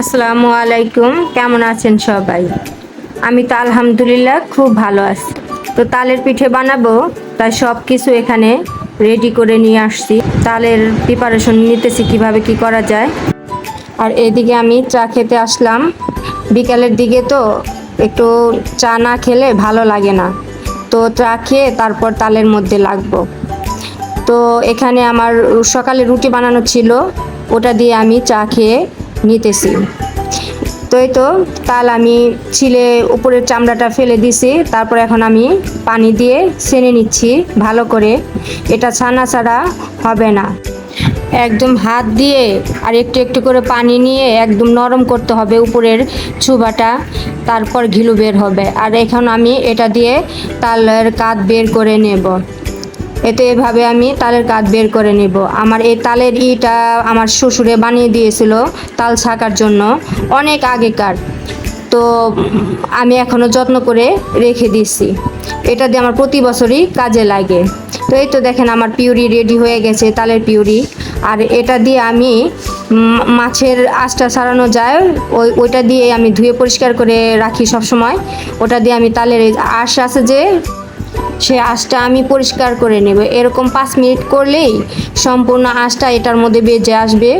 আসসালামু আলাইকুম, কেমন আছেন সবাই? আমি তো আলহামদুলিল্লাহ খুব ভালো আছি। তো তালের পিঠে বানাবো, তাই সব কিছু এখানে রেডি করে নিয়ে আসছি। তালের প্রিপারেশন নিতেছি কিভাবে কি করা যায়। আর এদিকে আমি চা খেতে আসলাম। বিকালের দিকে তো একটু চা না খেলে ভালো লাগে না, তো চা খেয়ে তারপর তালের মধ্যে লাগবো। তো এখানে আমার সকালে রুটি বানানো ছিল, ওটা দিয়ে আমি চা খেয়ে নিতেছি। তো এই তো তাল আমি ছিলে উপরের চামড়াটা ফেলে দিছি, তারপর এখন আমি পানি দিয়ে ছেনে নিচ্ছি ভালো করে। এটা ছানা ছাড়া হবে না, একদম হাত দিয়ে আর একটু একটু করে পানি নিয়ে একদম নরম করতে হবে উপরের চুবাটা, তারপর ঘিলু বের হবে। আর এখন আমি এটা দিয়ে তালের কাঠ বের করে নেব। এতে এভাবে আমি তালের কাঠ বের করে নিব। আমার এই তালের ইটা আমার শ্বশুরে বানিয়ে দিয়েছিল তাল ছাকার জন্য, অনেক আগেকার। তো আমি এখনও যত্ন করে রেখে দিচ্ছি। এটা দিয়ে আমার প্রতি বছরই কাজে লাগে। তো এই তো দেখেন আমার পিউরি রেডি হয়ে গেছে, তালের পিউরি। আর এটা দিয়ে আমি মাছের আঁশটা ছাড়ানো যায়, ওইটা দিয়ে আমি ধুয়ে পরিষ্কার করে রাখি সব সময়। ওটা দিয়ে আমি তালের আঁশ আছে যে, সে আঁশটা আমি পরিষ্কার করে নেব। এরকম 5 মিনিট করলেই সম্পূর্ণ আঁশটা এটার মধ্যে বেজে আসবে।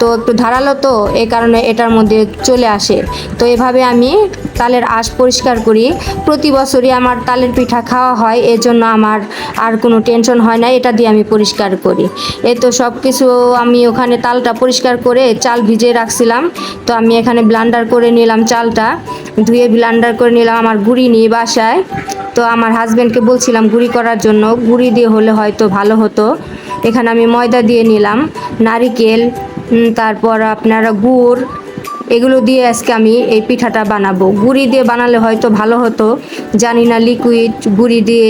তো একটু ধারালো, তো এই কারণে এটার মধ্যে চলে আসে। তো এভাবে আমি তালের আঁশ পরিষ্কার করি। প্রতি বছরই আমার তালের পিঠা খাওয়া হয়, এজন্য আমার আর কোনো টেনশন হয় না, এটা দিয়ে আমি পরিষ্কার করি। এই তো সব কিছু আমি ওখানে তালটা পরিষ্কার করে চাল ভিজিয়ে রাখছিলাম। তো আমি এখানে ব্লান্ডার করে নিলাম, চালটা ধুয়ে ব্লান্ডার করে নিলাম। আমার গুঁড়ি নিয়ে বাসায়, তো আমার হাজব্যান্ডকে বলছিলাম গুঁড়ি করার জন্য, গুঁড়ি দিয়ে হলে হয়তো ভালো হতো। এখানে আমি ময়দা দিয়ে নিলাম, নারিকেল, তারপর আপনারা গুড়, এগুলো দিয়ে আজকে আমি এই পিঠাটা বানাবো। গুঁড়ি দিয়ে বানালে হয়তো ভালো হতো, জানি না লিকুইড গুঁড়ি দিয়ে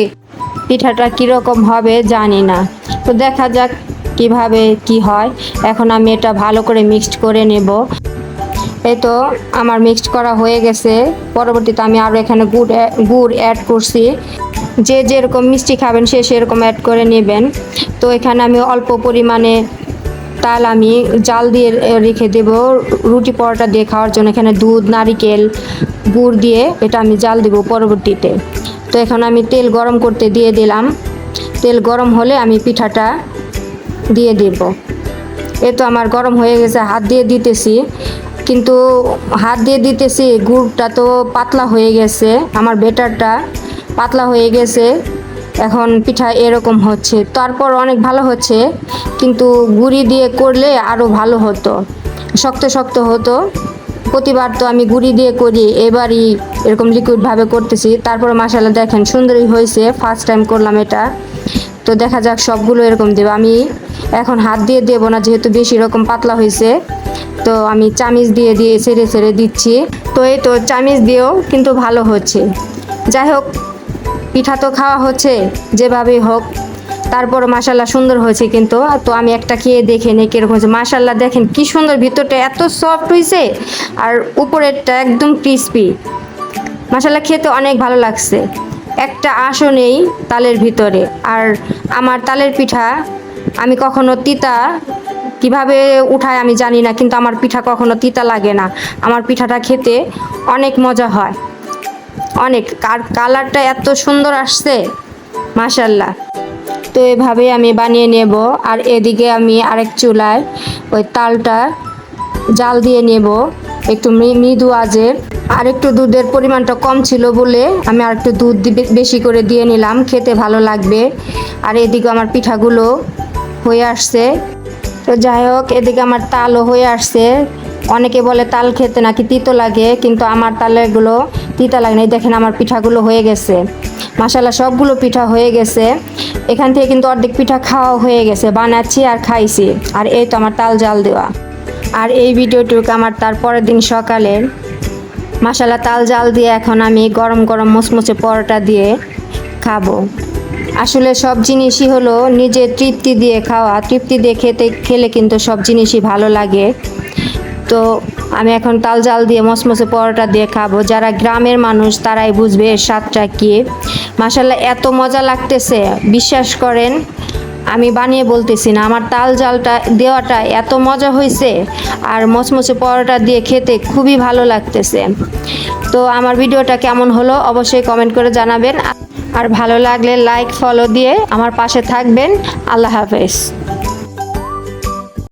পিঠাটা কীরকম হবে জানি না। তো দেখা যাক কিভাবে কি হয়। এখন আমি এটা ভালো করে মিক্সড করে নেব। এই তো আমার মিক্সড করা হয়ে গেছে। পরবর্তীতে আমি আরও এখানে গুড় অ্যাড করছি। যে যেরকম মিষ্টি খাবেন সে সেরকম অ্যাড করে নেবেন। তো এখানে আমি অল্প পরিমাণে তাল আমি জাল দিয়ে রেখে দেব রুটি পরোটা দিয়ে খাওয়ার জন্য। এখানে দুধ, নারিকেল, গুড় দিয়ে এটা আমি জাল দেব পরবর্তীতে। তো এখন আমি তেল গরম করতে দিয়ে দিলাম। তেল গরম হলে আমি পিঠাটা দিয়ে দেব। এ তো আমার গরম হয়ে গেছে, হাত দিয়ে দিতেছি, কিন্তু হাত দিয়ে দিতেছি গুড়টা তো পাতলা হয়ে গেছে, আমার বেটারটা পাতলা হয়ে গেছে। এখন পিঠা এরকম হচ্ছে, তারপর অনেক ভালো হচ্ছে, কিন্তু গুঁড়ি দিয়ে করলে আরও ভালো হতো, শক্ত শক্ত হতো। প্রতিবার তো আমি গুঁড়ি দিয়ে করি, এবারই এরকম লিকুইডভাবে করতেছি। তারপর মাশাআল্লাহ দেখেন সুন্দরই হয়েছে, ফার্স্ট টাইম করলাম এটা। তো দেখা যাক সবগুলো এরকম দেবো। আমি এখন হাত দিয়ে দেবো না, যেহেতু বেশি রকম পাতলা হয়েছে। তো আমি চামিচ দিয়ে দিয়ে ছেড়ে ছেড়ে দিচ্ছি। তো এই তো চামিচ দিয়েও কিন্তু ভালো হচ্ছে। যাই হোক, পিঠা তো খাওয়া হচ্ছে যেভাবেই হোক। তারপর মাশাল্লাহ সুন্দর হয়েছে কিন্তু। তো আমি একটা খেয়ে দেখে নিই কীরকম হয়েছে। মাশাল্লাহ দেখেন কি সুন্দর, ভিতরটা এত সফট হয়েছে আর উপরেরটা একদম ক্রিসপি। মাশাল্লাহ খেতে অনেক ভালো লাগছে, একটা আঁশও নেই তালের ভিতরে। আর আমার তালের পিঠা আমি কখনো তিতা কিভাবে উঠায় আমি জানি না, কিন্তু আমার পিঠা কখনো তিতা লাগে না। আমার পিঠাটা খেতে অনেক মজা হয়, অনেক। আর কালারটা এত সুন্দর আসছে মাশাল্লাহ। তো এভাবে আমি বানিয়ে নেব। আর এদিকে আমি আরেক চুলায় ওই তালটা জাল দিয়ে নেব একটু মৃদু আঁচে। আর একটু দুধের পরিমাণটা কম ছিল বলে আমি আর একটু দুধ বেশি করে দিয়ে নিলাম, খেতে ভালো লাগবে। আর এদিকে আমার পিঠাগুলো হয়ে আসছে। তো যাই হোক, এদিকে আমার তালও হয়ে আসছে। অনেকে বলে তাল খেতে নাকি তিতো লাগে, কিন্তু আমার তালেগুলো তিতা লাগে না। দেখেন আমার পিঠাগুলো হয়ে গেছে মাশাল্লাহ, সবগুলো পিঠা হয়ে গেছে। এখান থেকে কিন্তু অর্ধেক পিঠা খাওয়া হয়ে গেছে, বানাচ্ছি আর খাইছি। আর এই তো আমার তাল জাল দেওয়া। আর এই ভিডিওটুকু আমার তার পরের দিন সকালে মাশাল্লাহ তাল জাল দিয়ে এখন আমি গরম গরম মুচমুচে পরোটা দিয়ে খাবো। আসলে সব জিনিসই হলো নিজের তৃপ্তি দিয়ে খাওয়া, তৃপ্তি দিয়ে খেলে কিন্তু সব জিনিসই ভালো লাগে। তো আমি এখন তাল জাল দিয়ে মচমচে পরোটা দিয়ে খাবো। যারা গ্রামের মানুষ তারাই বুঝবে এর স্বাদটা কী। মাশাল্লাহ এত মজা লাগতেছে, বিশ্বাস করেন আমি বানিয়ে বলতেছি না, আমার তাল জালটা দেওয়াটা এত মজা হয়েছে, আর মচমচে পরোটা দিয়ে খেতে খুবই ভালো লাগতেছে। তো আমার ভিডিওটা কেমন হলো অবশ্যই কমেন্ট করে জানাবেন, আর ভালো লাগলে লাইক ফলো দিয়ে আমার পাশে থাকবেন। আল্লাহ হাফেজ।